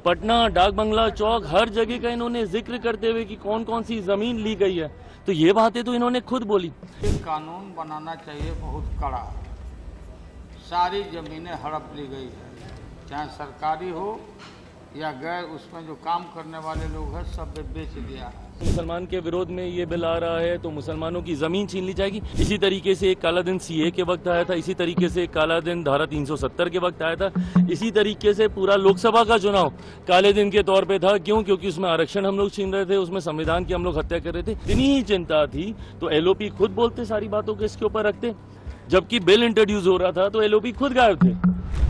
पटना, डाक बंगला चौक, हर जगह का इन्होंने जिक्र करते हुए कि कौन कौन सी जमीन ली गई है, तो ये बातें तो इन्होंने खुद बोली। एक कानून बनाना चाहिए बहुत कड़ा। सारी जमीनें हड़प ली गई है, चाहे सरकारी हो या गैर, उसमें जो काम करने वाले लोग हैं सब बेच दिया है। मुसलमान के विरोध में ये बिल आ रहा है तो मुसलमानों की जमीन छीन ली जाएगी। इसी तरीके से एक काला दिन सीए के वक्त आया था, इसी तरीके से एक काला दिन धारा 370 के वक्त आया था, इसी तरीके से पूरा लोकसभा का चुनाव काले दिन के तौर पे था। क्यों? क्योंकि उसमें आरक्षण हम लोग छीन रहे थे, उसमें संविधान की हम लोग हत्या कर रहे थे। इतनी ही चिंता थी तो एलओपी खुद बोलते सारी बातों को इसके ऊपर रखते, जबकि बिल इंट्रोड्यूस हो रहा था तो एलओपी खुद गायब थे।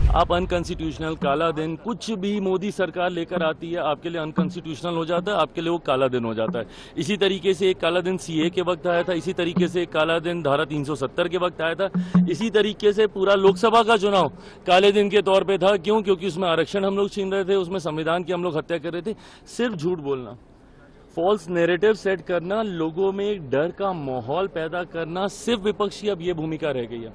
आप अनकॉन्स्टिट्यूशनल, काला दिन, कुछ भी मोदी सरकार लेकर आती है आपके लिए अनकॉन्स्टिट्यूशनल हो जाता है, आपके लिए वो काला दिन हो जाता है। इसी तरीके से एक काला दिन सीए के वक्त आया था, इसी तरीके से एक काला दिन धारा 370 के वक्त आया था, इसी तरीके से पूरा लोकसभा का चुनाव काले दिन के तौर पे था। क्यों? क्योंकि उसमें आरक्षण हम लोग छीन रहे थे, उसमें संविधान की हम लोग हत्या कर रहे थे। सिर्फ झूठ बोलना, फॉल्स नैरेटिव सेट करना, लोगों में एक डर का माहौल पैदा करना, सिर्फ विपक्ष की अब ये भूमिका रह गई है।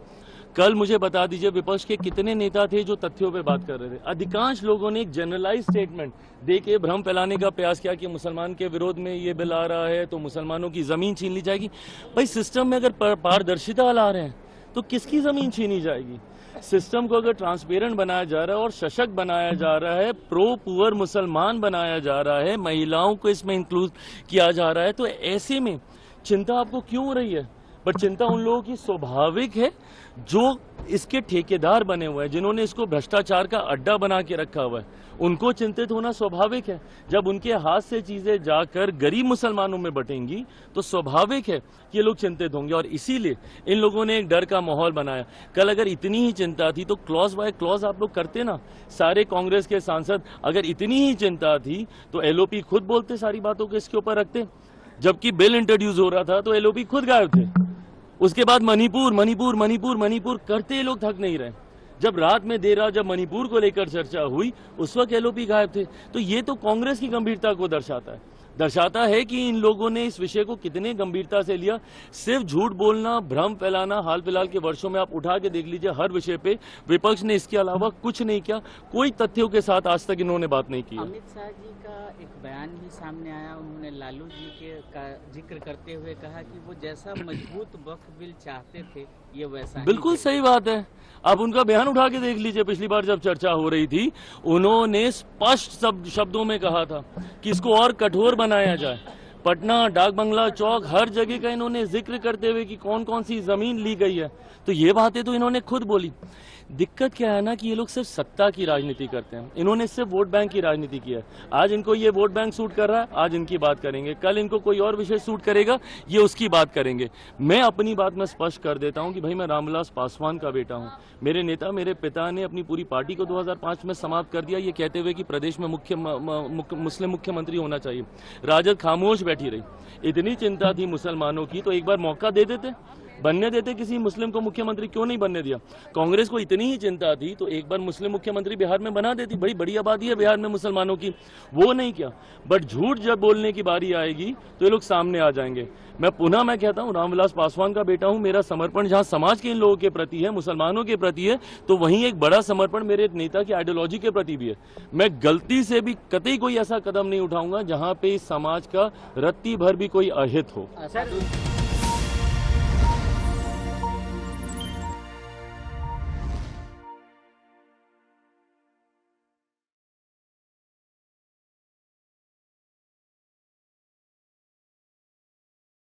कल मुझे बता दीजिए विपक्ष के कितने नेता थे जो तथ्यों पे बात कर रहे थे? अधिकांश लोगों ने एक जनरलाइज स्टेटमेंट दे के भ्रम फैलाने का प्रयास किया कि मुसलमान के विरोध में ये बिल आ रहा है तो मुसलमानों की जमीन छीन ली जाएगी। भाई सिस्टम में अगर पारदर्शिता ला रहे हैं तो किसकी जमीन छीनी जाएगी? सिस्टम को अगर ट्रांसपेरेंट बनाया जा रहा है और सशक्त बनाया जा रहा है, प्रो पुअर मुसलमान बनाया जा रहा है, महिलाओं को इसमें इंक्लूड किया जा रहा है, तो ऐसे में चिंता आपको क्यों हो रही है? पर चिंता उन लोगों की स्वाभाविक है जो इसके ठेकेदार बने हुए हैं, जिन्होंने इसको भ्रष्टाचार का अड्डा बना के रखा हुआ है, उनको चिंतित होना स्वाभाविक है। जब उनके हाथ से चीजें जाकर गरीब मुसलमानों में बटेंगी तो स्वाभाविक है कि ये लोग चिंतित होंगे, और इसीलिए इन लोगों ने एक डर का माहौल बनाया। कल अगर इतनी ही चिंता थी तो क्लॉज बाय क्लॉज आप लोग करते ना, सारे कांग्रेस के सांसद। अगर इतनी ही चिंता थी तो एलओपी खुद बोलते सारी बातों को इसके ऊपर रखते, जबकि बिल इंट्रोड्यूस हो रहा था तो एलओपी खुद गायब थे। उसके बाद मणिपुर मणिपुर मणिपुर मणिपुर करते लोग थक नहीं रहे। जब रात में देर रात जब मणिपुर को लेकर चर्चा हुई उस वक्त एलओपी गायब थे। तो ये तो कांग्रेस की गंभीरता को दर्शाता है कि इन लोगों ने इस विषय को कितने गंभीरता से लिया। सिर्फ झूठ बोलना, भ्रम फैलाना, हाल फिलहाल के वर्षों में आप उठा के देख लीजिए, हर विषय पे विपक्ष ने इसके अलावा कुछ नहीं किया। कोई तथ्यों के साथ आज तक इन्होंने बात नहीं की। अमित शाह जी का एक बयान भी सामने आया, उन्होंने लालू जी के का जिक्र करते हुए कहा कि वो जैसा मजबूत वक्फ बिल चाहते थे ये वैसा। बिल्कुल सही बात है। आप उनका बयान उठा के देख लीजिए, पिछली बार जब चर्चा हो रही थी उन्होंने स्पष्ट शब्दों में कहा था कि इसको और कठोर बनाया जाए। पटना, डाक बंगला चौक, हर जगह का इन्होंने जिक्र करते हुए कि कौन कौन सी जमीन ली गई है, तो ये बातें तो इन्होंने खुद बोली। दिक्कत क्या है ना कि ये लोग सिर्फ सत्ता की राजनीति करते हैं, इन्होंने सिर्फ वोट बैंक की राजनीति की है। आज इनको ये वोट बैंक सूट कर रहा है, आज इनकी बात करेंगे, कल इनको कोई और विषय सूट करेगा, ये उसकी बात करेंगे। मैं अपनी बात में स्पष्ट कर देता हूं कि भाई मैं रामविलास पासवान का बेटा हूं। मेरे नेता, मेरे पिता ने अपनी पूरी पार्टी को 2005 में समाप्त कर दिया, ये कहते हुए कि प्रदेश में मुस्लिम मुख्यमंत्री होना चाहिए। राजद खामोश बैठी रही। इतनी चिंता थी मुसलमानों की तो एक बार मौका दे देते, बनने देते किसी मुस्लिम को मुख्यमंत्री, क्यों नहीं बनने दिया? कांग्रेस को इतनी ही चिंता थी तो एक बार मुस्लिम मुख्यमंत्री बिहार में बना देती। बड़ी बड़ी आबादी है बिहार में मुसलमानों की, वो नहीं किया। बट झूठ जब बोलने की बारी आएगी तो ये लोग सामने आ जाएंगे। मैं कहता हूं, रामविलास पासवान का बेटा हूं। मेरा समर्पण जहां समाज के इन लोगों के प्रति है, मुसलमानों के प्रति है, तो वहीं एक बड़ा समर्पण मेरे नेता की आइडियोलॉजी के प्रति भी है। मैं गलती से भी कतई कोई ऐसा कदम नहीं उठाऊंगा जहां पे इस समाज का रत्ती भर भी कोई अहित हो।